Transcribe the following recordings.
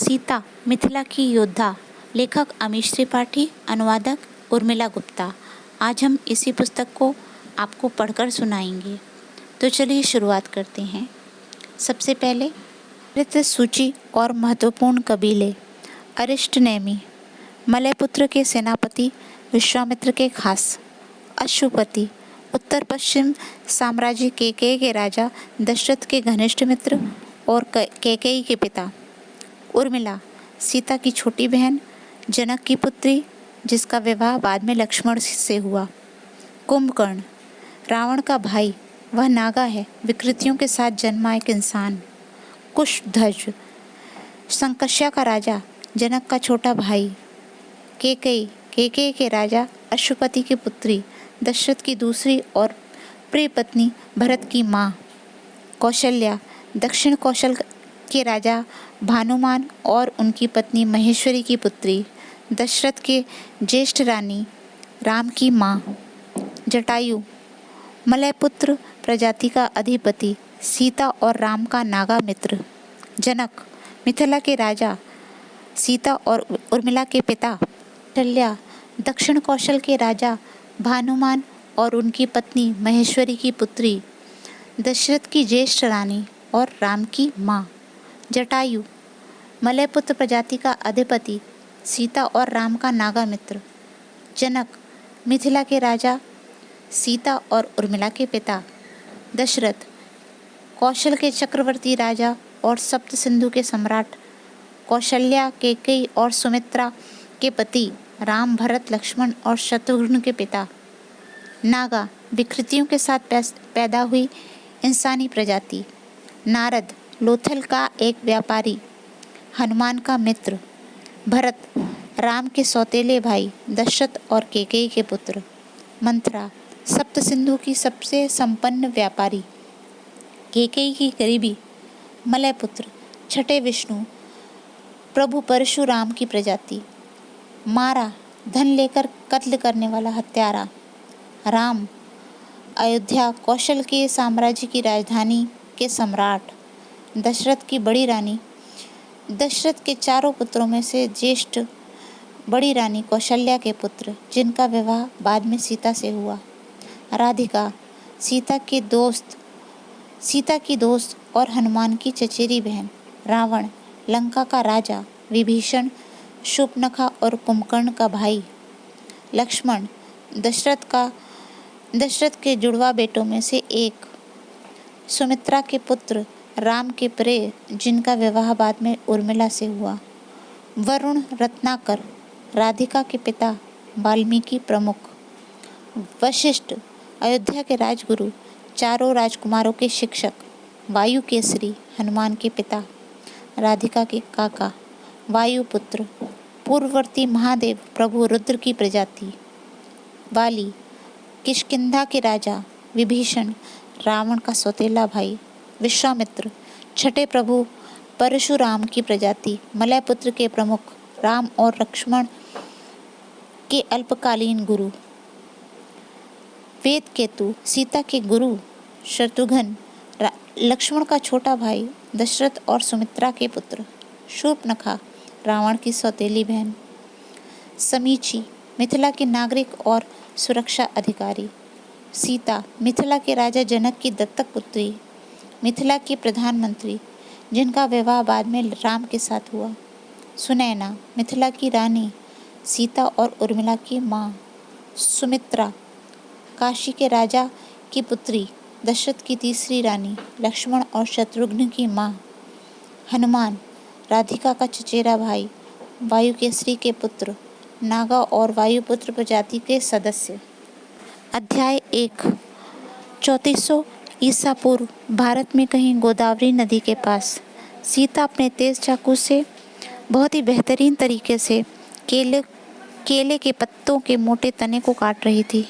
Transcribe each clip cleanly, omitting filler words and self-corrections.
सीता मिथिला की योद्धा। लेखक अमीश त्रिपाठी, अनुवादक उर्मिला गुप्ता। आज हम इसी पुस्तक को आपको पढ़कर सुनाएंगे। तो चलिए शुरुआत करते हैं। सबसे पहले नृत्य सूची और महत्वपूर्ण कबीले। अरिष्ट नेमि, मलयपुत्र के सेनापति विश्वामित्र के खास। अश्वपति, उत्तर पश्चिम साम्राज्य केकई के राजा दशरथ के घनिष्ठ मित्र और कैकेयी के पिता। उर्मिला, सीता की छोटी बहन, जनक की पुत्री, जिसका विवाह बाद में लक्ष्मण से हुआ। कुंभकर्ण, रावण का भाई, वह नागा है, विकृतियों के साथ जन्मा एक इंसान। कुशध्वज, संकष्या का राजा, जनक का छोटा भाई। केकई के राजा अश्वपति की पुत्री, दशरथ की दूसरी और प्रिय पत्नी, भरत की माँ। कौशल्या, दक्षिण कौशल के राजा भानुमान और उनकी पत्नी महेश्वरी की पुत्री, दशरथ के ज्येष्ठ रानी, राम की माँ। जटायु, मलयपुत्र प्रजाति का अधिपति, सीता और राम का नागा मित्र। जनक, मिथिला के राजा, सीता और उर्मिला के पिता। कौशल्या, दक्षिण कौशल के राजा भानुमान और उनकी पत्नी महेश्वरी की पुत्री, दशरथ की ज्येष्ठ रानी और राम की माँ। जटायु, मलयपुत्र प्रजाति का अधिपति, सीता और राम का नागा मित्र। जनक, मिथिला के राजा, सीता और उर्मिला के पिता। दशरथ, कौशल के चक्रवर्ती राजा और सप्त सिंधु के सम्राट। कौशल्या, कैकेयी और सुमित्रा के पति, राम, भरत, लक्ष्मण और शत्रुघ्न के पिता। नागा, विकृतियों के साथ पैदा हुई इंसानी प्रजाति। नारद, लोथल का एक व्यापारी, हनुमान का मित्र। भरत, राम के सौतेले भाई, दशरथ और कैकेयी के पुत्र। मंथरा, सप्त सिंधु की सबसे संपन्न व्यापारी। कैकेयी की करीबी। मलयपुत्र, छठे विष्णु, प्रभु परशुराम की प्रजाति। मारा, धन लेकर कत्ल करने वाला हत्यारा। राम, अयोध्या, कौशल के साम्राज्य की राजधानी के सम्राट। दशरथ की बड़ी रानी, दशरथ के चारों पुत्रों में से ज्येष्ठ बड़ी रानी कौशल्या के पुत्र, जिनका विवाह बाद में सीता से हुआ। राधिका, सीता की दोस्त और हनुमान की चचेरी बहन। रावण, लंका का राजा, विभीषण, शूर्पणखा और कुंभकर्ण का भाई। लक्ष्मण, दशरथ के जुड़वा बेटों में से एक। सुमित्रा के पुत्र, राम के प्रिय, जिनका विवाह बाद में उर्मिला से हुआ। वरुण रत्नाकर, राधिका के पिता, वाल्मीकि प्रमुख। वशिष्ठ, अयोध्या के राजगुरु, चारों राजकुमारों के शिक्षक। वायु केसरी, हनुमान के पिता, राधिका के काका। वायुपुत्र, पूर्ववर्ती महादेव, प्रभु रुद्र की प्रजाति। वाली, किष्किंधा के राजा। विभीषण, रावण का सौतेला भाई। विश्वामित्र, छठे प्रभु परशुराम की प्रजाति, मलयपुत्र के प्रमुख, राम और लक्ष्मण के अल्पकालीन गुरु। वेदकेतु, सीता के गुरु। शत्रुघ्न, लक्ष्मण का छोटा भाई, दशरथ और सुमित्रा के पुत्र। शूर्पणखा, रावण की सौतेली बहन। समीची, मिथिला के नागरिक और सुरक्षा अधिकारी। सीता, मिथिला के राजा जनक की दत्तक पुत्री, मिथिला की प्रधानमंत्री, जिनका विवाह बाद में राम के साथ हुआ। सुनैना, मिथिला की रानी, सीता और उर्मिला की माँ। सुमित्रा, काशी के राजा की पुत्री, दशरथ की तीसरी रानी, लक्ष्मण और शत्रुघ्न की माँ। हनुमान, राधिका का चचेरा भाई, वायुकेसरी के पुत्र, नागा और वायुपुत्र प्रजाति के सदस्य। अध्याय 1। 3400 ईसा पूर्व, भारत में कहीं गोदावरी नदी के पास सीता अपने तेज चाकू से बहुत ही बेहतरीन तरीके से केले के पत्तों के मोटे तने को काट रही थी।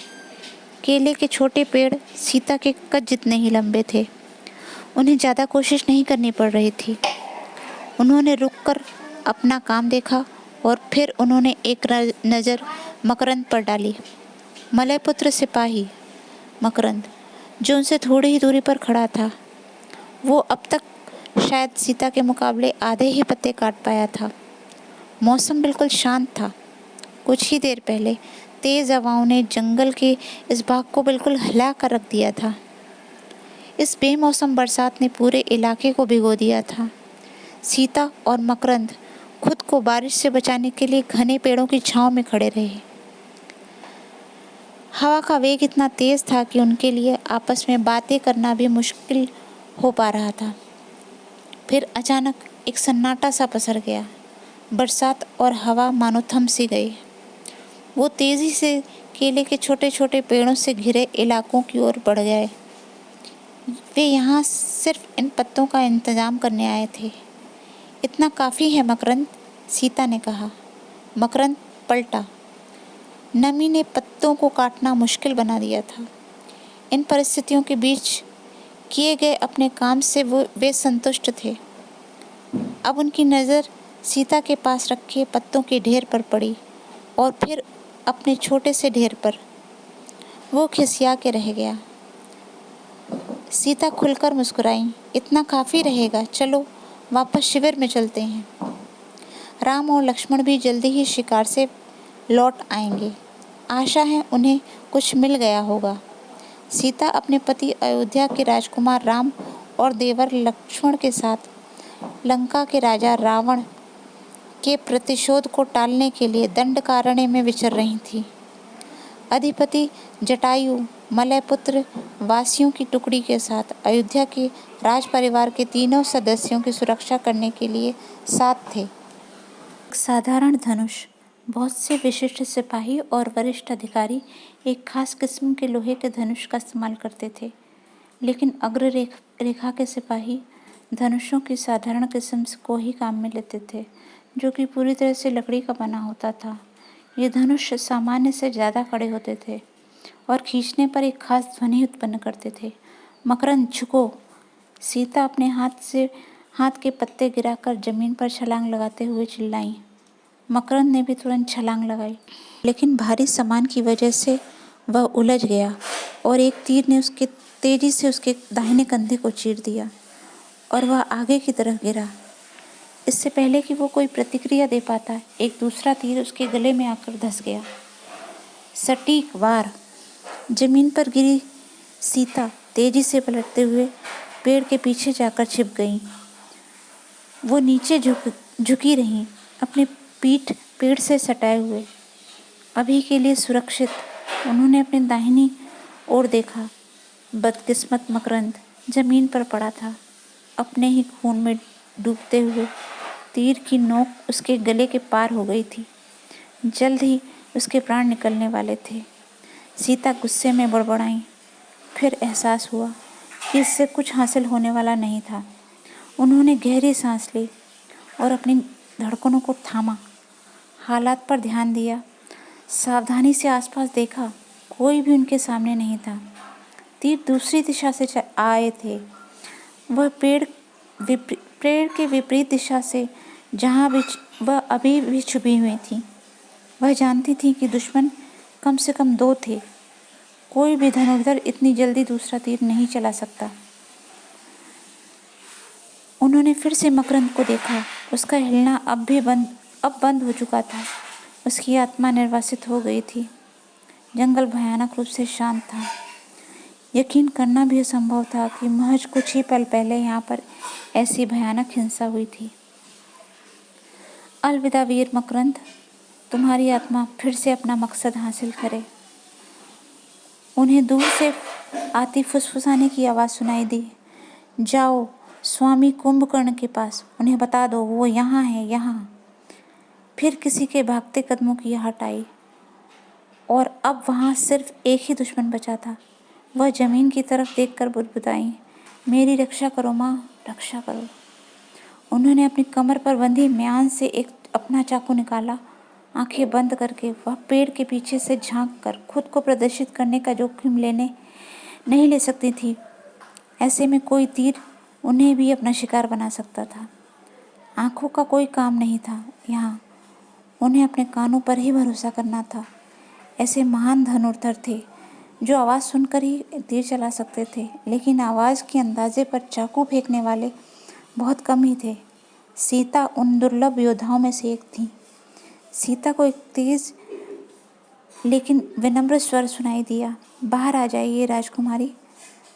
केले के छोटे पेड़ सीता के कद जितने ही लंबे थे। उन्हें ज़्यादा कोशिश नहीं करनी पड़ रही थी। उन्होंने रुककर अपना काम देखा और फिर उन्होंने एक नज़र मकरंद पर डाली। मलयपुत्र सिपाही मकरंद, जो उनसे थोड़ी ही दूरी पर खड़ा था, वो अब तक शायद सीता के मुकाबले आधे ही पत्ते काट पाया था। मौसम बिल्कुल शांत था। कुछ ही देर पहले तेज हवाओं ने जंगल के इस भाग को बिल्कुल हिला कर रख दिया था। इस बेमौसम बरसात ने पूरे इलाके को भिगो दिया था। सीता और मकरंद खुद को बारिश से बचाने के लिए घने पेड़ों की छांव में खड़े रहे। हवा का वेग इतना तेज था कि उनके लिए आपस में बातें करना भी मुश्किल हो पा रहा था। फिर अचानक एक सन्नाटा सा पसर गया। बरसात और हवा मानो थम सी गई। वो तेजी से केले के छोटे छोटे पेड़ों से घिरे इलाकों की ओर बढ़ गए। वे यहाँ सिर्फ इन पत्तों का इंतजाम करने आए थे। इतना काफ़ी है मकरंद, सीता ने कहा। मकरंद पलटा। नमी ने पत्तों को काटना मुश्किल बना दिया था। इन परिस्थितियों के बीच किए गए अपने काम से वे संतुष्ट थे। अब उनकी नज़र सीता के पास रखे पत्तों के ढेर पर पड़ी और फिर अपने छोटे से ढेर पर। वो खिसिया के रह गया। सीता खुलकर मुस्कुराई। इतना काफ़ी रहेगा, चलो वापस शिविर में चलते हैं। राम और लक्ष्मण भी जल्दी ही शिकार से लौट आएंगे। आशा है उन्हें कुछ मिल गया होगा। सीता अपने पति अयोध्या के राजकुमार राम और देवर लक्ष्मण के साथ लंका के राजा रावण के प्रतिशोध को टालने के लिए दंडकारण्य में विचर रही थी। अधिपति जटायु मलयपुत्र वासियों की टुकड़ी के साथ अयोध्या के राज परिवार के तीनों सदस्यों की सुरक्षा करने के लिए साथ थे। एक साधारण धनुष, बहुत से विशिष्ट सिपाही और वरिष्ठ अधिकारी एक खास किस्म के लोहे के धनुष का इस्तेमाल करते थे, लेकिन अग्र रेखा के सिपाही धनुषों की साधारण किस्म को ही काम में लेते थे, जो कि पूरी तरह से लकड़ी का बना होता था। ये धनुष सामान्य से ज़्यादा कड़े होते थे और खींचने पर एक खास ध्वनि उत्पन्न करते थे। मकरंद झुको। सीता अपने हाथ के पत्ते गिराकर जमीन पर छलांग लगाते हुए चिल्लाई। मकरंद ने भी तुरंत छलांग लगाई, लेकिन भारी सामान की वजह से वह उलझ गया और एक तीर ने तेजी से उसके दाहिने कंधे को चीर दिया और वह आगे की तरफ गिरा। इससे पहले कि वो कोई प्रतिक्रिया दे पाता, एक दूसरा तीर उसके गले में आकर धंस गया। सटीक वार। जमीन पर गिरी सीता तेजी से पलटते हुए पेड़ के पीछे जाकर छिप गई। वो नीचे झुकी रहीं, अपनी पीठ पेड़ से सटाए हुए। अभी के लिए सुरक्षित। उन्होंने अपनी दाहिनी ओर देखा। बदकिस्मत मकरंद जमीन पर पड़ा था, अपने ही खून में डूबते हुए। तीर की नोक उसके गले के पार हो गई थी। जल्द ही उसके प्राण निकलने वाले थे। सीता गुस्से में बड़बड़ाई। फिर एहसास हुआ कि इससे कुछ हासिल होने वाला नहीं था। उन्होंने गहरी सांस ली और अपनी धड़कनों को थामा। हालात पर ध्यान दिया। सावधानी से आसपास देखा, कोई भी उनके सामने नहीं था। तीर दूसरी दिशा से आए थे। वह पेड़ के विपरीत दिशा से, जहाँ वह अभी भी छुपी हुई थी। वह जानती थी कि दुश्मन कम से कम 2 थे। कोई भी धनुर्धर इतनी जल्दी दूसरा तीर नहीं चला सकता। उन्होंने फिर से मकरंद को देखा। उसका हिलना अब बंद हो चुका था। उसकी आत्मा निर्वासित हो गई थी। जंगल भयानक रूप से शांत था। यकीन करना भी असंभव था कि महज कुछ ही पल पहले यहाँ पर ऐसी भयानक हिंसा हुई थी। अलविदा वीर मकरंद, तुम्हारी आत्मा फिर से अपना मकसद हासिल करे। उन्हें दूर से आती फुसफुसाने की आवाज़ सुनाई दी। जाओ स्वामी कुंभकर्ण के पास, उन्हें बता दो वो यहाँ है, यहाँ। फिर किसी के भागते कदमों की आहट आई और अब वहाँ सिर्फ एक ही दुश्मन बचा था। वह जमीन की तरफ देखकर बुदबुदाई, मेरी रक्षा करो माँ, रक्षा करो। उन्होंने अपनी कमर पर बंधी म्यान से एक अपना चाकू निकाला। आंखें बंद करके वह पेड़ के पीछे से झांक कर खुद को प्रदर्शित करने का जोखिम नहीं ले सकती थी। ऐसे में कोई तीर उन्हें भी अपना शिकार बना सकता था। आंखों का कोई काम नहीं था यहाँ। उन्हें अपने कानों पर ही भरोसा करना था। ऐसे महान धनुर्धर थे जो आवाज़ सुनकर ही तीर चला सकते थे, लेकिन आवाज़ के अंदाजे पर चाकू फेंकने वाले बहुत कम ही थे। सीता उन दुर्लभ योद्धाओं में से एक थी। सीता को एक तेज लेकिन विनम्र स्वर सुनाई दिया, बाहर आ जाइए राजकुमारी।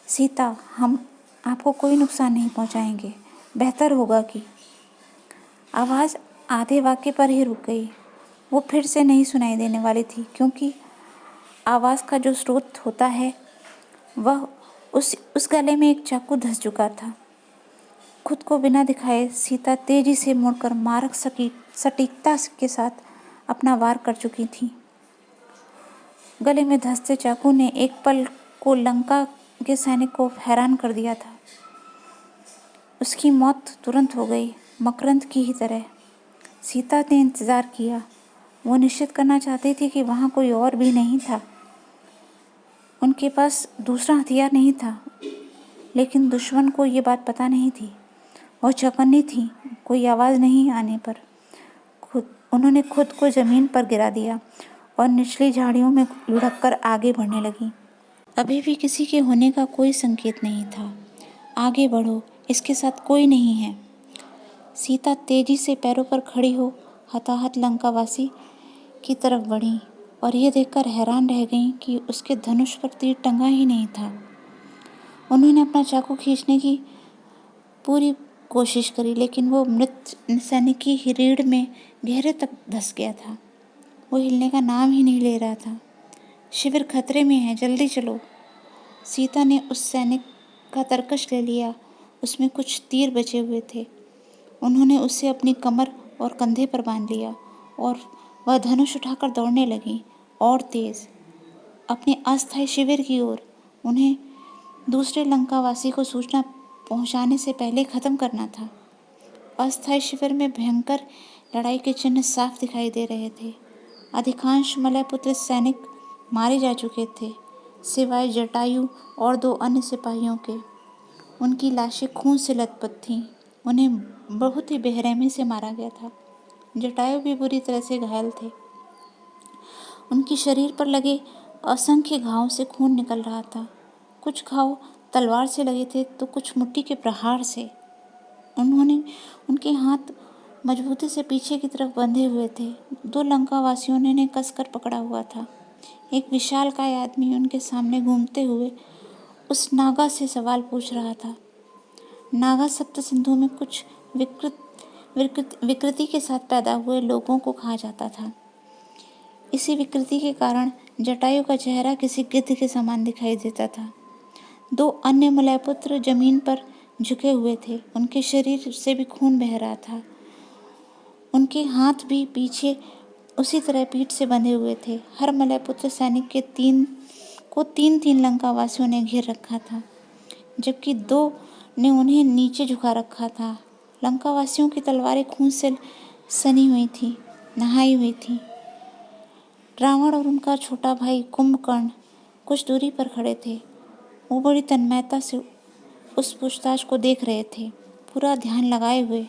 सीता, हम आपको कोई नुकसान नहीं पहुंचाएंगे। बेहतर होगा कि। आवाज़ आधे वाक्य पर ही रुक गई। वो फिर से नहीं सुनाई देने वाली थी, क्योंकि आवाज़ का जो स्रोत होता है वह उस गले में एक चाकू धंस चुका था। खुद को बिना दिखाए सीता तेजी से मुड़कर मारक सटीकता के साथ अपना वार कर चुकी थी। गले में धंसते चाकू ने एक पल को लंका के सैनिक को हैरान कर दिया था। उसकी मौत तुरंत हो गई, मकरंद की ही तरह। सीता ने इंतजार किया। वो निश्चित करना चाहती थी कि वहाँ कोई और भी नहीं था। उनके पास दूसरा हथियार नहीं था, लेकिन दुश्मन को ये बात पता नहीं थी। वह चौकन्नी थी। कोई आवाज़ नहीं आने पर उन्होंने खुद को ज़मीन पर गिरा दिया और निचली झाड़ियों में लुढ़ककर आगे बढ़ने लगी। अभी भी किसी के होने का कोई संकेत नहीं था। आगे बढ़ो, इसके साथ कोई नहीं है। सीता तेजी से पैरों पर खड़ी हो हताहत लंकावासी की तरफ बढ़ी और यह देखकर हैरान रह गईं कि उसके धनुष पर तीर टंगा ही नहीं था। उन्होंने अपना चाकू खींचने की पूरी कोशिश करी, लेकिन वो मृत सैनिक की रीढ़ में गहरे तक धंस गया था। वो हिलने का नाम ही नहीं ले रहा था। शिविर खतरे में है, जल्दी चलो। सीता ने उस सैनिक का तरकश ले लिया। उसमें कुछ तीर बचे हुए थे। उन्होंने उसे अपनी कमर और कंधे पर बांध लिया और वह धनुष उठाकर दौड़ने लगी, और तेज, अपने अस्थायी शिविर की ओर। उन्हें दूसरे लंकावासी को सूचना पहुंचाने से पहले खत्म करना था। अस्थायी शिविर में भयंकर लड़ाई के चिन्ह साफ दिखाई दे रहे थे। अधिकांश मलयपुत्र सैनिक मारे जा चुके थे, सिवाय जटायु और 2 अन्य सिपाहियों के। उनकी लाशें खून से लथपथ थीं। उन्हें बहुत ही बेरहमी से मारा गया था। जटायु भी बुरी तरह से घायल थे। उनके शरीर पर लगे असंख्य घावों से खून निकल रहा था। कुछ घाव तलवार से लगे थे तो कुछ मुट्ठी के प्रहार से। उनके हाथ मजबूती से पीछे की तरफ बंधे हुए थे। 2 लंकावासियों ने कसकर पकड़ा हुआ था। एक विशालकाय आदमी उनके सामने घूमते हुए उस नागा से सवाल पूछ रहा था। नागा सप्त सिंधु में कुछ विकृति के साथ पैदा हुए लोगों को कहा जाता था। इसी विकृति के कारण जटायु का चेहरा किसी गिद्ध के समान दिखाई देता था। 2 अन्य मलयपुत्र जमीन पर झुके हुए थे। उनके शरीर से भी खून बह रहा था। उनके हाथ भी पीछे उसी तरह पीठ से बंधे हुए थे। हर मलयपुत्र सैनिक के 3 लंकावासियों ने घेर रखा था, जबकि 2 ने उन्हें नीचे झुका रखा था। लंकावासियों की तलवारें खून से सनी हुई थी, नहाई हुई थी। रावण और उनका छोटा भाई कुंभकर्ण कुछ दूरी पर खड़े थे। वो बड़ी तन्मयता से उस पूछताछ को देख रहे थे, पूरा ध्यान लगाए हुए।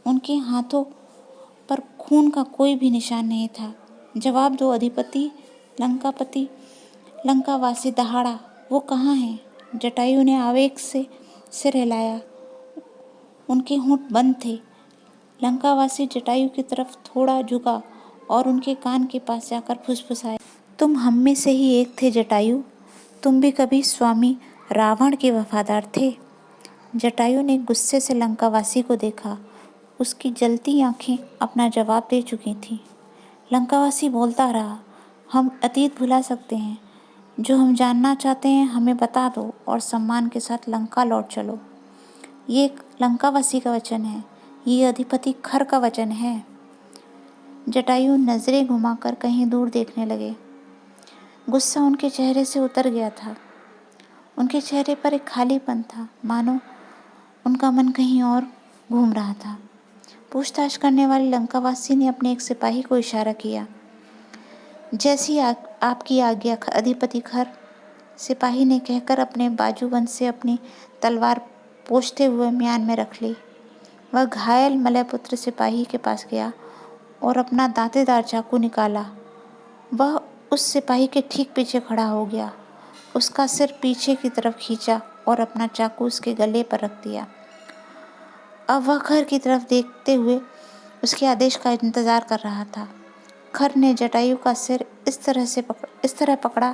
उनके हाथों पर खून का कोई भी निशान नहीं था। जवाब दो अधिपति। लंकावासी दहाड़ा, वो कहाँ है? जटायु ने आवेग से सिर हिलाया। उनके होंठ बंद थे। लंकावासी जटायु की तरफ थोड़ा झुका और उनके कान के पास जाकर फुसफुसाया, तुम हम में से ही एक थे जटायु। तुम भी कभी स्वामी रावण के वफादार थे। जटायु ने गुस्से से लंकावासी को देखा। उसकी जलती आंखें अपना जवाब दे चुकी थीं। लंकावासी बोलता रहा, हम अतीत भुला सकते हैं। जो हम जानना चाहते हैं हमें बता दो और सम्मान के साथ लंका लौट चलो। ये एक लंकावासी का वचन है, ये अधिपति खर का वचन है। जटायु नजरें घुमाकर कहीं दूर देखने लगे। गुस्सा उनके चेहरे से उतर गया था। उनके चेहरे पर एक खालीपन था, मानो उनका मन कहीं और घूम रहा था। पूछताछ करने वाले लंकावासी ने अपने एक सिपाही को इशारा किया। जैसी आपकी आज्ञा अधिपति खर, सिपाही ने कहकर अपने बाजूबंद से अपनी तलवार पोंछते हुए म्यान में रख ली। वह घायल मलयपुत्र सिपाही के पास गया और अपना दांतेदार चाकू निकाला। वह उस सिपाही के ठीक पीछे खड़ा हो गया, उसका सिर पीछे की तरफ खींचा और अपना चाकू उसके गले पर रख दिया। अब वह खर की तरफ देखते हुए उसके आदेश का इंतजार कर रहा था। खर ने जटायु का सिर इस तरह पकड़ा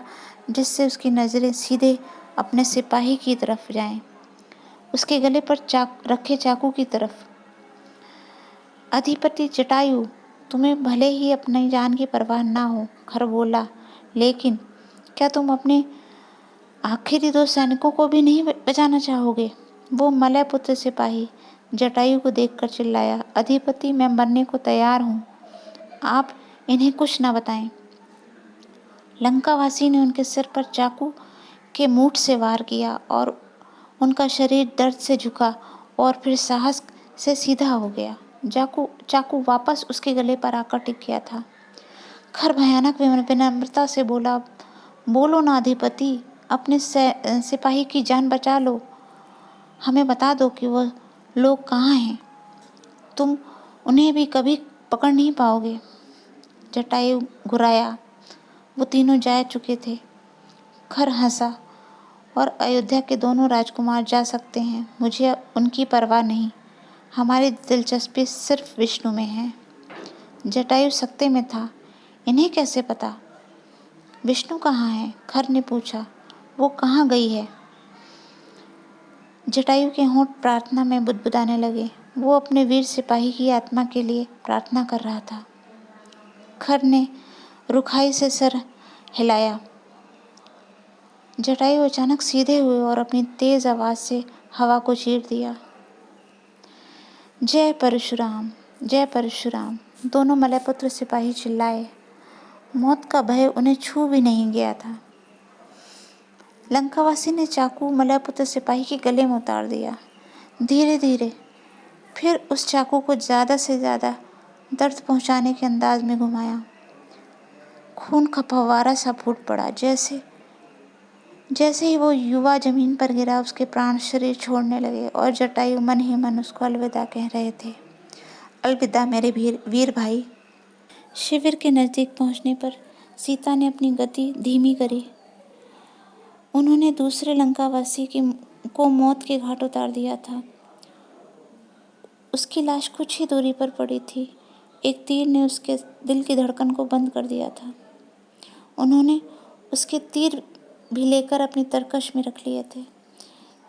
जिससे उसकी नज़रें सीधे अपने सिपाही की तरफ जाएं, उसके गले पर रखे चाकू की तरफ। अधिपति जटायु, तुम्हें भले ही अपनी जान की परवाह ना हो, खर बोला, लेकिन क्या तुम अपने आखिरी 2 सैनिकों को भी नहीं बचाना चाहोगे? वो मलय पुत्र सिपाही जटायु को देखकर चिल्लाया, अधिपति, मैं मरने को तैयार हूँ, आप इन्हें कुछ न बताएं। लंकावासी ने उनके सिर पर चाकू के मुठ से वार किया और उनका शरीर दर्द से झुका और फिर साहस से सीधा हो गया। चाकू वापस उसके गले पर आकर टिक गया था। खर भयानक विनम्रता से बोला, बोलो ना अधिपति, अपने सिपाही की जान बचा लो, हमें बता दो कि वह लोग कहाँ हैं, तुम उन्हें भी कभी पकड़ नहीं पाओगे। जटायु घुराया, वो तीनों जा चुके थे। खर हंसा, और अयोध्या के दोनों राजकुमार जा सकते हैं, मुझे उनकी परवाह नहीं, हमारी दिलचस्पी सिर्फ विष्णु में है। जटायु सकते में था, इन्हें कैसे पता? विष्णु कहाँ है? खर ने पूछा। वो कहाँ गई है? जटायु के होंठ प्रार्थना में बुदबुदाने लगे। वो अपने वीर सिपाही की आत्मा के लिए प्रार्थना कर रहा था। खर ने रुखाई से सर हिलाया। जटायु अचानक सीधे हुए और अपनी तेज आवाज से हवा को चीर दिया। जय परशुराम, जय परशुराम, दोनों मलयपुत्र सिपाही चिल्लाए। मौत का भय उन्हें छू भी नहीं गया था। लंकावासी ने चाकू मलयपुत्र सिपाही के गले में उतार दिया। धीरे धीरे फिर उस चाकू को ज़्यादा से ज़्यादा दर्द पहुंचाने के अंदाज में घुमाया। खून का फव्वारा सा फूट पड़ा। जैसे ही वो युवा जमीन पर गिरा, उसके प्राण शरीर छोड़ने लगे और जटायु मन ही मन उसको अलविदा कह रहे थे। अलविदा मेरे वीर भाई। शिविर के नज़दीक पहुंचने पर सीता ने अपनी गति धीमी करी। उन्होंने दूसरे लंकावासी को मौत के घाट उतार दिया था। उसकी लाश कुछ ही दूरी पर पड़ी थी। एक तीर ने उसके दिल की धड़कन को बंद कर दिया था। उन्होंने उसके तीर भी लेकर अपनी तरकश में रख लिए थे।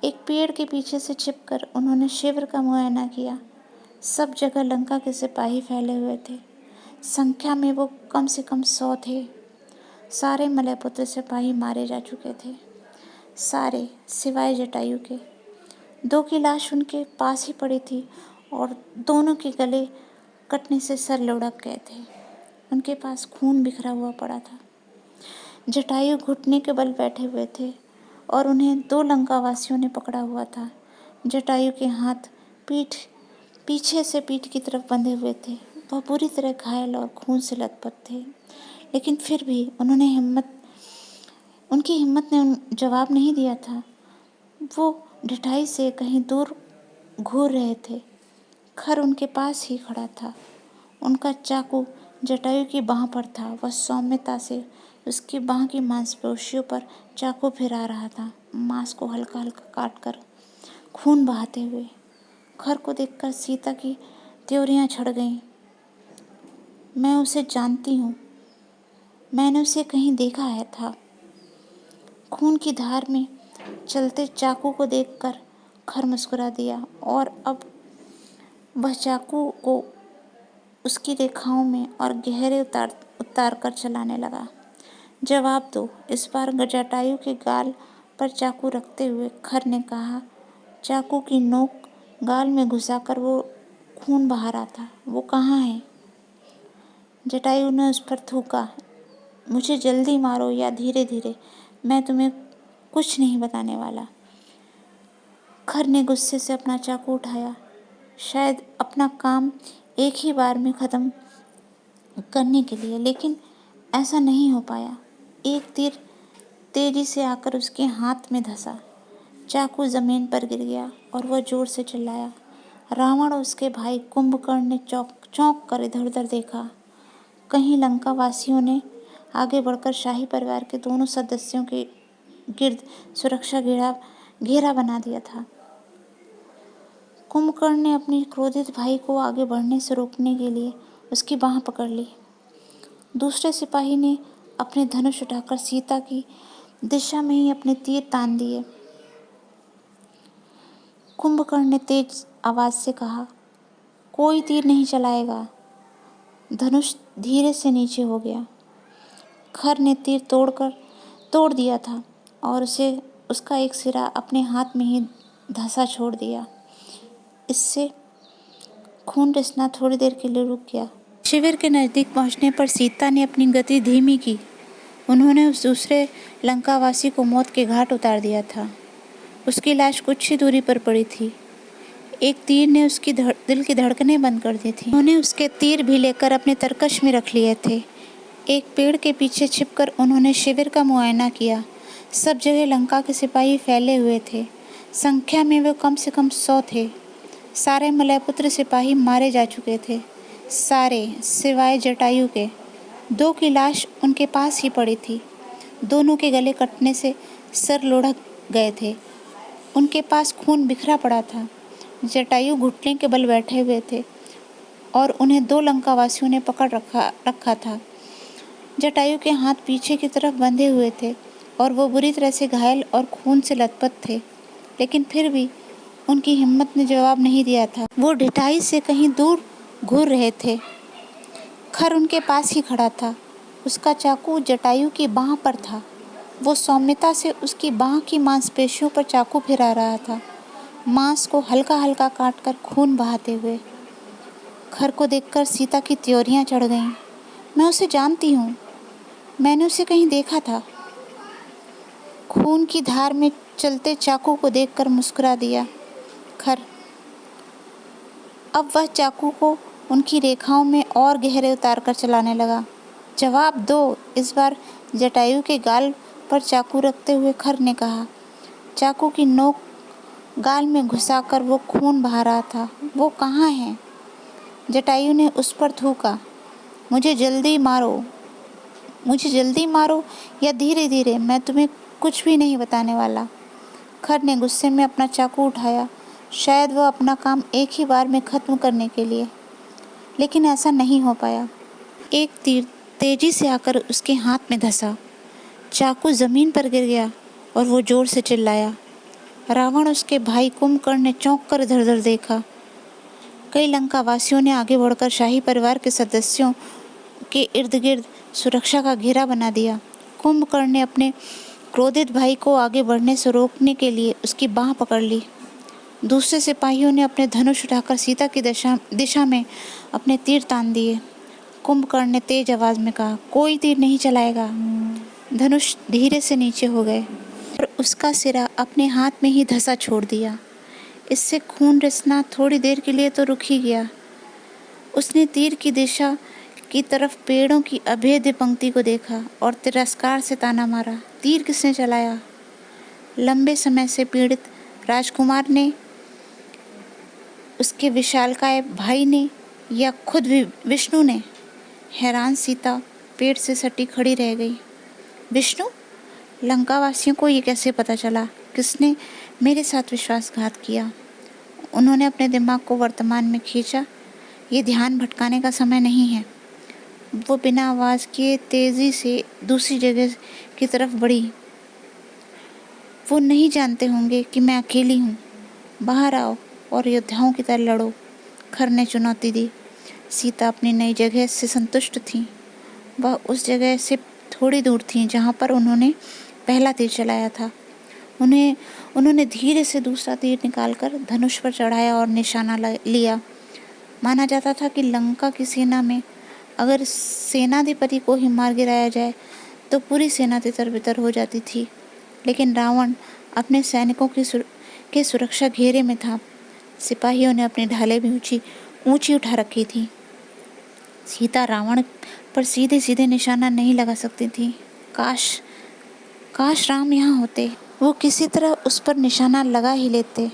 एक पेड़ के पीछे से छिपकर उन्होंने शिविर का मुआयना किया। सब जगह लंका के सिपाही फैले हुए थे। संख्या में वो कम से कम 100 थे। सारे मलयपुत्र सिपाही मारे जा चुके थे, सारे सिवाय जटायु के। 2 की लाश उनके पास ही पड़ी थी और दोनों के गले कटने से सर लुढ़क गए थे। उनके पास खून बिखरा हुआ पड़ा था। जटायु घुटने के बल बैठे हुए थे और उन्हें 2 लंकावासियों ने पकड़ा हुआ था। जटायु के हाथ पीछे से पीठ की तरफ बंधे हुए थे। वह पूरी तरह घायल और खून से लथपथ थे, लेकिन फिर भी उनकी हिम्मत ने जवाब नहीं दिया था। वो ढिठाई से कहीं दूर घूर रहे थे। खर उनके पास ही खड़ा था। उनका चाकू जटायु की बाह पर था। वह सौम्यता से उसकी बाह की मांसपेशियों पर चाकू फिरा रहा था, मांस को हल्का हल्का काटकर खून बहाते हुए। खर को देखकर सीता की त्योरियां छड़ गईं। मैं उसे जानती हूँ, मैंने उसे कहीं देखा है था। खून की धार में चलते चाकू को देखकर खर मुस्कुरा दिया और अब वह चाकू को उसकी रेखाओं में और गहरे उतार कर चलाने लगा। जवाब दो, इस बार जटायु के गाल पर चाकू रखते हुए खर ने कहा। चाकू की नोक गाल में घुसाकर वो खून बहा रहा था। वो कहाँ है? जटायु ने उस पर थूका। मुझे जल्दी मारो या धीरे धीरे, मैं तुम्हें कुछ नहीं बताने वाला। खर ने गुस्से से अपना चाकू उठाया, शायद अपना काम एक ही बार में ख़त्म करने के लिए, लेकिन ऐसा नहीं हो पाया। एक तीर तेजी से आकर उसके हाथ में धंसा। चाकू जमीन पर गिर गया और वह जोर से चिल्लाया। रावण और उसके भाई कुंभकर्ण ने चौंक कर इधर उधर देखा। कहीं लंका वासियों ने आगे बढ़कर शाही परिवार के दोनों सदस्यों के गिर्द सुरक्षा घेरा बना दिया था। कुंभकर्ण ने अपने क्रोधित भाई को आगे बढ़ने से रोकने के लिए उसकी बाँह पकड़ ली। दूसरे सिपाही ने अपने धनुष उठाकर सीता की दिशा में ही अपने तीर तान दिए। कुंभकर्ण ने तेज आवाज से कहा, कोई तीर नहीं चलाएगा। धनुष धीरे से नीचे हो गया। खर ने तीर तोड़ दिया था और उसका एक सिरा अपने हाथ में ही धंसा छोड़ दिया। इससे खून रिसना थोड़ी देर के लिए रुक गया। शिविर के नज़दीक पहुंचने पर सीता ने अपनी गति धीमी की। उन्होंने उस दूसरे लंकावासी को मौत के घाट उतार दिया था। उसकी लाश कुछ ही दूरी पर पड़ी थी। एक तीर ने उसकी दिल की धड़कनें बंद कर दी थी। उन्होंने उसके तीर भी लेकर अपने तरकश में रख लिए थे। एक पेड़ के पीछे छिपकर उन्होंने शिविर का मुआयना किया। सब जगह लंका के सिपाही फैले हुए थे। संख्या में वे कम से कम 100 थे। सारे मलयपुत्र सिपाही मारे जा चुके थे, सारे सिवाय जटायु के। 2 की लाश उनके पास ही पड़ी थी। दोनों के गले कटने से सर लुढ़क गए थे। उनके पास खून बिखरा पड़ा था। जटायु घुटने के बल बैठे हुए थे और उन्हें 2 लंकावासियों ने पकड़ रखा था। जटायु के हाथ पीछे की तरफ बंधे हुए थे और वो बुरी तरह से घायल और खून से लथपथ थे, लेकिन फिर भी उनकी हिम्मत ने जवाब नहीं दिया था। वो ढिठाई से कहीं दूर घूर रहे थे। खर उनके पास ही खड़ा था। उसका चाकू जटायु की बाँह पर था। वो सौम्यता से उसकी बाँह की मांसपेशियों पर चाकू फिरा रहा था, मांस को हल्का हल्का काटकर खून बहाते हुए। खर को देखकर सीता की त्योरियां चढ़ गईं। मैं उसे जानती हूँ, मैंने उसे कहीं देखा था। खून की धार में चलते चाकू को देखकर मुस्कुरा दिया खर। अब वह चाकू को उनकी रेखाओं में और गहरे उतार कर चलाने लगा। जवाब दो, इस बार जटायु के गाल पर चाकू रखते हुए खर ने कहा। चाकू की नोक गाल में घुसाकर वो खून बहा रहा था। वो कहाँ है? जटायु ने उस पर थूका। मुझे जल्दी मारो या धीरे धीरे, मैं तुम्हें कुछ भी नहीं बताने वाला। खर ने गुस्से में अपना चाकू उठाया, शायद वह अपना काम एक ही बार में खत्म करने के लिए, लेकिन ऐसा नहीं हो पाया। एक तीर तेजी से आकर उसके हाथ में धंसा। चाकू जमीन पर गिर गया और वो जोर से चिल्लाया। रावण उसके भाई कुंभकर्ण ने चौंक कर इधर उधर देखा। कई लंकावासियों ने आगे बढ़कर शाही परिवार के सदस्यों के इर्द गिर्द सुरक्षा का घेरा बना दिया। कुंभकर्ण ने अपने क्रोधित भाई को आगे बढ़ने से रोकने के लिए उसकी बाँह पकड़ ली। दूसरे सिपाहियों ने अपने धनुष उठाकर सीता की दिशा में अपने तीर तान दिए। कुंभकर्ण ने तेज आवाज में कहा, कोई तीर नहीं चलाएगा। धनुष धीरे से नीचे हो गए और उसका सिरा अपने हाथ में ही धंसा छोड़ दिया। इससे खून रिसना थोड़ी देर के लिए तो रुक ही गया। उसने तीर की दिशा की तरफ पेड़ों की अभेद्य पंक्ति को देखा और तिरस्कार से ताना मारा। तीर किसने चलाया? लंबे समय से पीड़ित राजकुमार ने, उसके विशालकाय भाई ने, या खुद विष्णु ने? हैरान सीता पेड़ से सटी खड़ी रह गई। विष्णु? लंकावासियों को ये कैसे पता चला? किसने मेरे साथ विश्वासघात किया? उन्होंने अपने दिमाग को वर्तमान में खींचा। ये ध्यान भटकाने का समय नहीं है। वो बिना आवाज़ किए तेज़ी से दूसरी जगह की तरफ बढ़ी। वो नहीं जानते होंगे कि मैं अकेली हूँ। बाहर आओ और योद्धाओं की तरह लड़ो, खर ने चुनौती दी। सीता अपनी नई जगह से संतुष्ट थी। वह उस जगह से थोड़ी दूर थी जहाँ पर उन्होंने पहला तीर चलाया था। उन्होंने धीरे से दूसरा तीर निकालकर धनुष पर चढ़ाया और निशाना लिया। माना जाता था कि लंका की सेना में अगर सेनाधिपति को ही मार गिराया जाए तो पूरी सेना तितर बितर हो जाती थी, लेकिन रावण अपने सैनिकों के सुरक्षा घेरे में था। सिपाहियों ने अपनी ढालें भी ऊंची उठा रखी थी। सीता रावण पर सीधे सीधे निशाना नहीं लगा सकती थी। काश राम यहाँ होते, वो किसी तरह उस पर निशाना लगा ही लेते।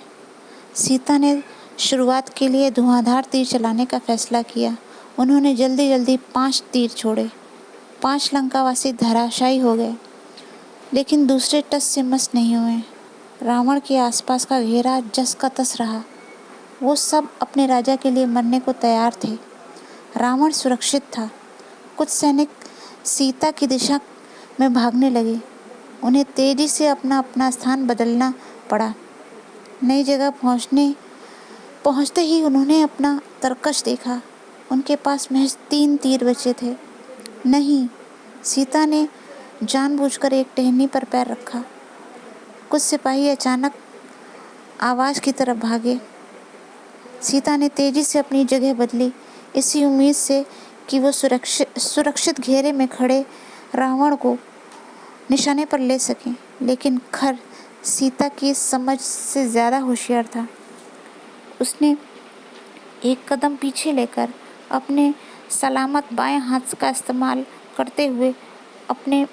सीता ने शुरुआत के लिए धुआंधार तीर चलाने का फैसला किया। उन्होंने जल्दी जल्दी 5 तीर छोड़े। 5 लंकावासी धराशायी हो गए, लेकिन दूसरे टस से मस नहीं हुए। रावण के आसपास का घेरा जस का तस रहा। वो सब अपने राजा के लिए मरने को तैयार थे। रावण सुरक्षित था। कुछ सैनिक सीता की दिशा में भागने लगे। उन्हें तेजी से अपना अपना स्थान बदलना पड़ा। नई जगह पहुंचते ही उन्होंने अपना तरकश देखा। उनके पास महज 3 तीर बचे थे। नहीं, सीता ने जानबूझकर एक टहनी पर पैर रखा। कुछ सिपाही अचानक आवाज़ की तरफ भागे। सीता ने तेजी से अपनी जगह बदली, इसी उम्मीद से कि वो सुरक्षित घेरे में खड़े रावण को निशाने पर ले सकें। लेकिन खर सीता की समझ से ज़्यादा होशियार था। उसने एक कदम पीछे लेकर अपने सलामत बाएं हाथ का इस्तेमाल करते हुए अपने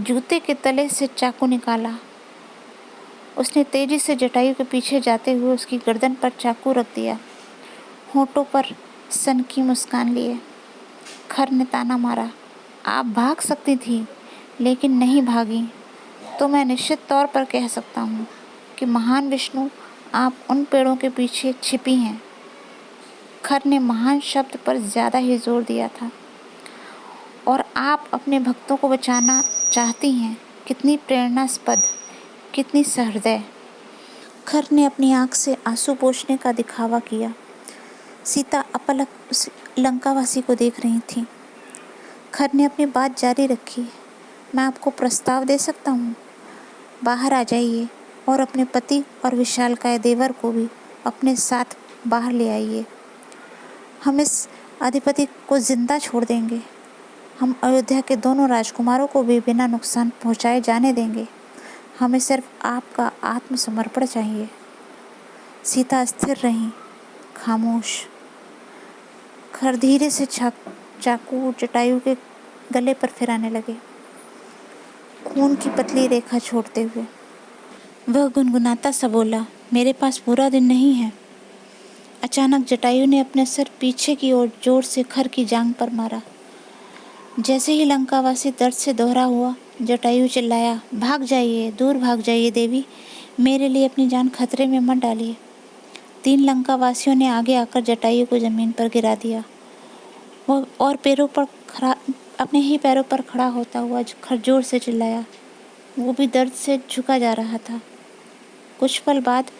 जूते के तले से चाकू निकाला। उसने तेजी से जटायु के पीछे जाते हुए उसकी गर्दन पर चाकू रख दिया। होठों पर सन की मुस्कान लिए खर ने ताना मारा, आप भाग सकती थी लेकिन नहीं भागी, तो मैं निश्चित तौर पर कह सकता हूँ कि महान विष्णु आप उन पेड़ों के पीछे छिपी हैं। खर ने महान शब्द पर ज़्यादा ही जोर दिया था। और आप अपने भक्तों को बचाना चाहती हैं। कितनी प्रेरणास्पद, कितनी सहृदय। खर ने अपनी आंख से आंसू पोंछने का दिखावा किया। सीता अपलक उस लंकावासी को देख रही थी। खर ने अपनी बात जारी रखी, मैं आपको प्रस्ताव दे सकता हूँ। बाहर आ जाइए और अपने पति और विशालकाय देवर को भी अपने साथ बाहर ले आइए। हम इस अधिपति को जिंदा छोड़ देंगे। हम अयोध्या के दोनों राजकुमारों को भी बिना नुकसान पहुँचाए जाने देंगे। हमें सिर्फ आपका आत्मसमर्पण चाहिए। सीता स्थिर रहीं, खामोश। खर धीरे से चाकू जटायु के गले पर फिराने लगे, खून की पतली रेखा छोड़ते हुए। वह गुनगुनाता सा बोला, मेरे पास पूरा दिन नहीं है। अचानक जटायु ने अपने सिर पीछे की ओर जोर से खर की जांघ पर मारा। जैसे ही लंकावासी दर्द से दोहरा हुआ, जटायु चिल्लाया, भाग जाइए, दूर भाग जाइए देवी, मेरे लिए अपनी जान खतरे में मत डालिए। 3 लंकावासियों ने आगे आकर जटायु को जमीन पर गिरा दिया। वो और अपने ही पैरों पर खड़ा होता हुआ खर जोर से चिल्लाया। वो भी दर्द से झुका जा रहा था। कुछ पल बाद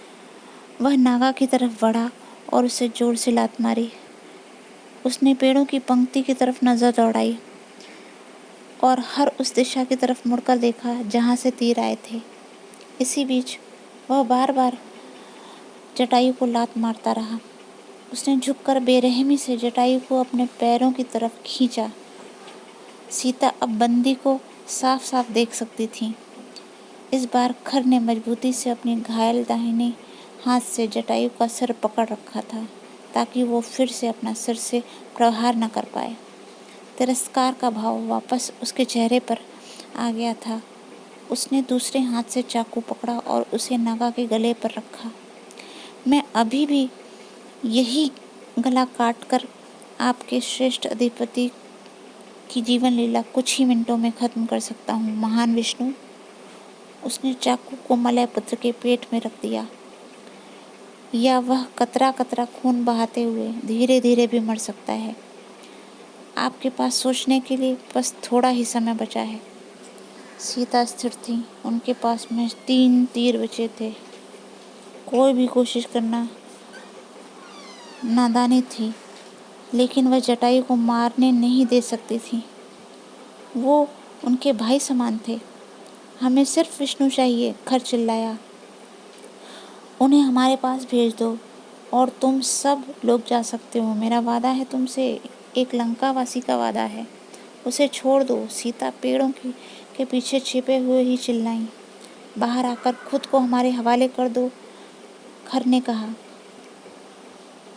वह नागा की तरफ बढ़ा और उसे जोर से लात मारी। उसने पेड़ों की पंक्ति की तरफ नजर दौड़ाई और हर उस दिशा की तरफ मुड़कर देखा जहाँ से तीर आए थे। इसी बीच वह बार बार जटायु को लात मारता रहा। उसने झुककर बेरहमी से जटायु को अपने पैरों की तरफ खींचा। सीता अब बंदी को साफ साफ देख सकती थी। इस बार खर ने मजबूती से अपनी घायल दाहिने हाथ से जटायु का सिर पकड़ रखा था ताकि वो फिर से अपना सिर से प्रहार न कर पाए। तिरस्कार का भाव वापस उसके चेहरे पर आ गया था। उसने दूसरे हाथ से चाकू पकड़ा और उसे नागा के गले पर रखा। मैं अभी भी यही गला काटकर आपके श्रेष्ठ अधिपति की जीवन लीला कुछ ही मिनटों में खत्म कर सकता हूँ, महान विष्णु। उसने चाकू को मलय पुत्र के पेट में रख दिया। या वह कतरा कतरा खून बहाते हुए धीरे धीरे भी मर सकता है। आपके पास सोचने के लिए बस थोड़ा ही समय बचा है। सीता स्थिर थी। उनके पास में 3 तीर बचे थे। कोई भी कोशिश करना नादानी थी, लेकिन वह जटायु को मारने नहीं दे सकती थी। वो उनके भाई समान थे। हमें सिर्फ विष्णु चाहिए, खर चिल्लाया। उन्हें हमारे पास भेज दो और तुम सब लोग जा सकते हो। मेरा वादा है तुमसे, एक लंकावासी का वादा है। उसे छोड़ दो। सीता पेड़ों के पीछे छिपे हुए ही चिल्लाई। बाहर आकर खुद को हमारे हवाले कर दो, खर ने कहा।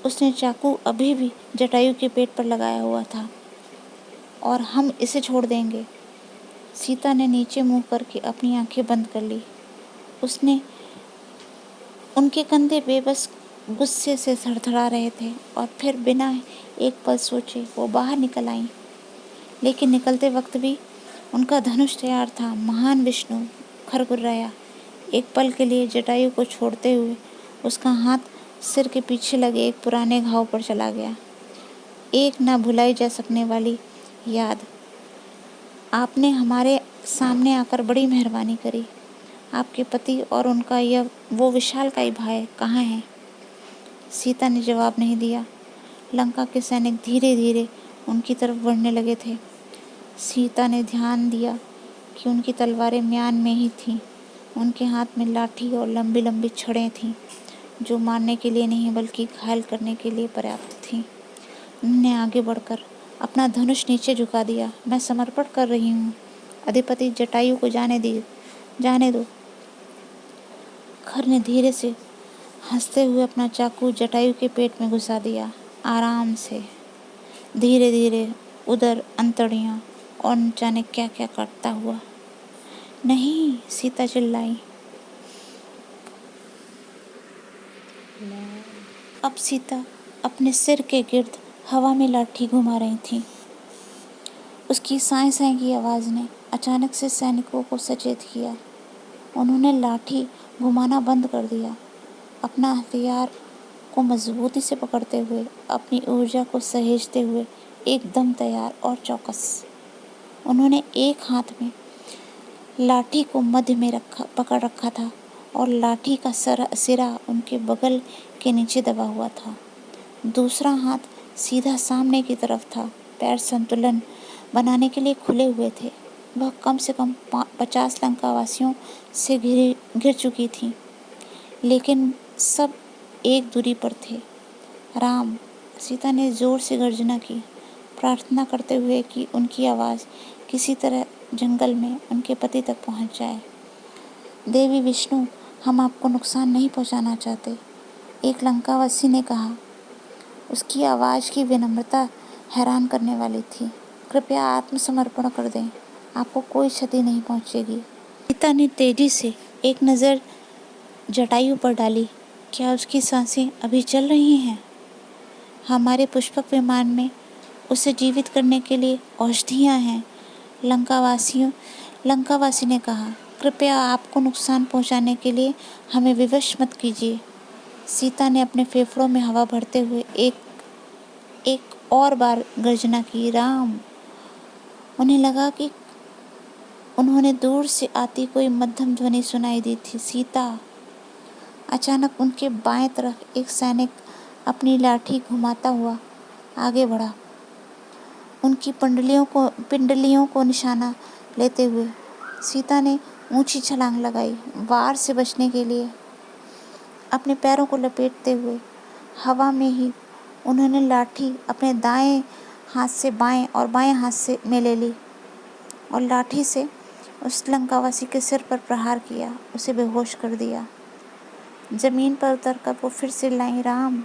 उसने चाकू अभी भी जटायु के पेट पर लगाया हुआ था। और हम इसे छोड़ देंगे। सीता ने नीचे मुंह करके अपनी आंखें बंद कर ली। उसने उनके कंधे बेबस गुस्से से थरथरा रहे थे और फिर बिना एक पल सोचे वो बाहर निकल आईं। लेकिन निकलते वक्त भी उनका धनुष तैयार था। महान विष्णु, खर गुर्राया। एक पल के लिए जटायु को छोड़ते हुए उसका हाथ सिर के पीछे लगे एक पुराने घाव पर चला गया। एक ना भुलाई जा सकने वाली याद। आपने हमारे सामने आकर बड़ी मेहरबानी करी। आपके पति और उनका यह वो विशालकाय भाई कहाँ हैं? सीता ने जवाब नहीं दिया। लंका के सैनिक धीरे धीरे उनकी तरफ बढ़ने लगे थे। सीता ने ध्यान दिया कि उनकी तलवारें म्यान में ही थीं। उनके हाथ में लाठी और लंबी लंबी छड़ें थीं, जो मारने के लिए नहीं बल्कि घायल करने के लिए पर्याप्त थीं। उन्होंने आगे बढ़कर अपना धनुष नीचे झुका दिया। मैं समर्पण कर रही हूँ। अधिपति जटायु को जाने दो। खर ने धीरे से हंसते हुए अपना चाकू जटायु के पेट में घुसा दिया। आराम से, धीरे धीरे, उधर अंतड़ियाँ और न जाने क्या क्या काटता हुआ। नहीं, सीता चिल्लाई। अब सीता अपने सिर के गिर्द हवा में लाठी घुमा रही थी। उसकी साएं साएं की आवाज़ ने अचानक से सैनिकों को सचेत किया। उन्होंने लाठी घुमाना बंद कर दिया, अपना हथियार को मजबूती से पकड़ते हुए, अपनी ऊर्जा को सहेजते हुए, एकदम तैयार और चौकस। उन्होंने एक हाथ में लाठी को मध्य में पकड़ रखा था और लाठी का सिरा उनके बगल के नीचे दबा हुआ था। दूसरा हाथ सीधा सामने की तरफ था। पैर संतुलन बनाने के लिए खुले हुए थे। वह कम से कम 50 लंकावासियों से घिर चुकी थी, लेकिन सब एक दूरी पर थे। राम, सीता ने जोर से गर्जना की, प्रार्थना करते हुए कि उनकी आवाज़ किसी तरह जंगल में उनके पति तक पहुंच जाए। देवी विष्णु, हम आपको नुकसान नहीं पहुंचाना चाहते, एक लंकावासी ने कहा। उसकी आवाज़ की विनम्रता हैरान करने वाली थी। कृपया आत्मसमर्पण कर दें, आपको कोई क्षति नहीं पहुंचेगी। सीता ने तेजी से एक नज़र जटायु पर डाली। क्या उसकी सांसें अभी चल रही हैं? हमारे पुष्पक विमान में उसे जीवित करने के लिए औषधियाँ हैं। लंकावासी ने कहा। कृपया आपको नुकसान पहुंचाने के लिए हमें विवश मत कीजिए। सीता ने अपने फेफड़ों में हवा भरते हुए एक और बार गर्जना की। राम, उन्हें लगा कि उन्होंने दूर से आती कोई मध्यम ध्वनि सुनाई दी थी। सीता। अचानक उनके बाएं तरफ एक सैनिक अपनी लाठी घुमाता हुआ आगे बढ़ा, उनकी पिंडलियों को निशाना लेते हुए। सीता ने ऊंची छलांग लगाई, वार से बचने के लिए। अपने पैरों को लपेटते हुए हवा में ही उन्होंने लाठी अपने दाएं हाथ से बाएं और बाएं हाथ से में ले ली और लाठी से उस लंकावासी के सिर पर प्रहार किया, उसे बेहोश कर दिया। जमीन पर उतरकर वो फिर से लाई। राम,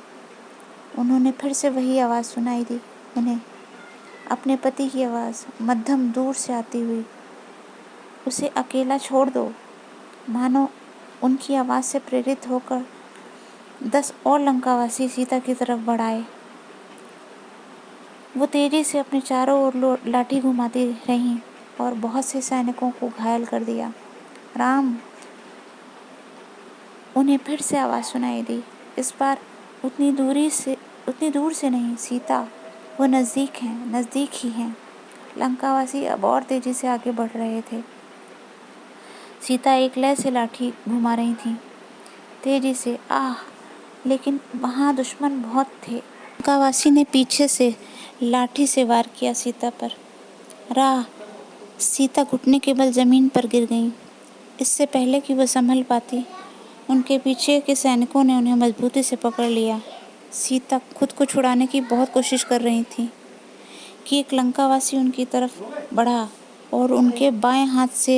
उन्होंने फिर से वही आवाज़ सुनाई दी उन्हें, अपने पति की आवाज़, मध्यम दूर से आती हुई। उसे अकेला छोड़ दो। मानो उनकी आवाज़ से प्रेरित होकर 10 और लंकावासी सीता की तरफ बढ़ाए। वो तेजी से अपने चारों ओर लाठी घुमाती रहीं और बहुत से सैनिकों को घायल कर दिया। राम, उन्हें फिर से आवाज़ सुनाई दी, इस बार उतनी दूर से नहीं। सीता, वो नज़दीक ही हैं। लंकावासी अब और तेजी से आगे बढ़ रहे थे। सीता एक लय से लाठी घुमा रही थी, तेजी से। लेकिन वहाँ दुश्मन बहुत थे। लंकावासी ने पीछे से लाठी से वार किया सीता पर। सीता घुटने के बल जमीन पर गिर गई। इससे पहले कि वह संभल पाती, उनके पीछे के सैनिकों ने उन्हें मजबूती से पकड़ लिया। सीता खुद को छुड़ाने की बहुत कोशिश कर रही थी कि एक लंकावासी उनकी तरफ बढ़ा और उनके बाएं हाथ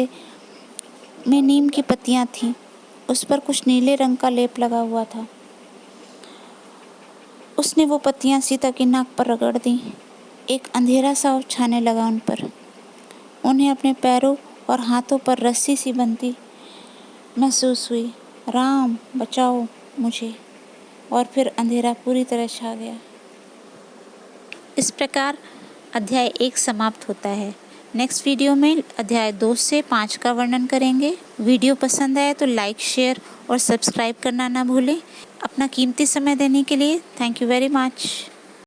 में नीम की पत्तियां थीं। उस पर कुछ नीले रंग का लेप लगा हुआ था। उसने वो पत्तियां सीता की नाक पर रगड़ दी। एक अंधेरा सा छाने लगा उन पर। उन्हें अपने पैरों और हाथों पर रस्सी सी बंधी महसूस हुई। राम, बचाओ मुझे। और फिर अंधेरा पूरी तरह छा गया। इस प्रकार अध्याय 1 समाप्त होता है। नेक्स्ट वीडियो में अध्याय 2 से 5 का वर्णन करेंगे। वीडियो पसंद आए तो लाइक, शेयर और सब्सक्राइब करना ना भूलें। अपना कीमती समय देने के लिए थैंक यू वेरी मच।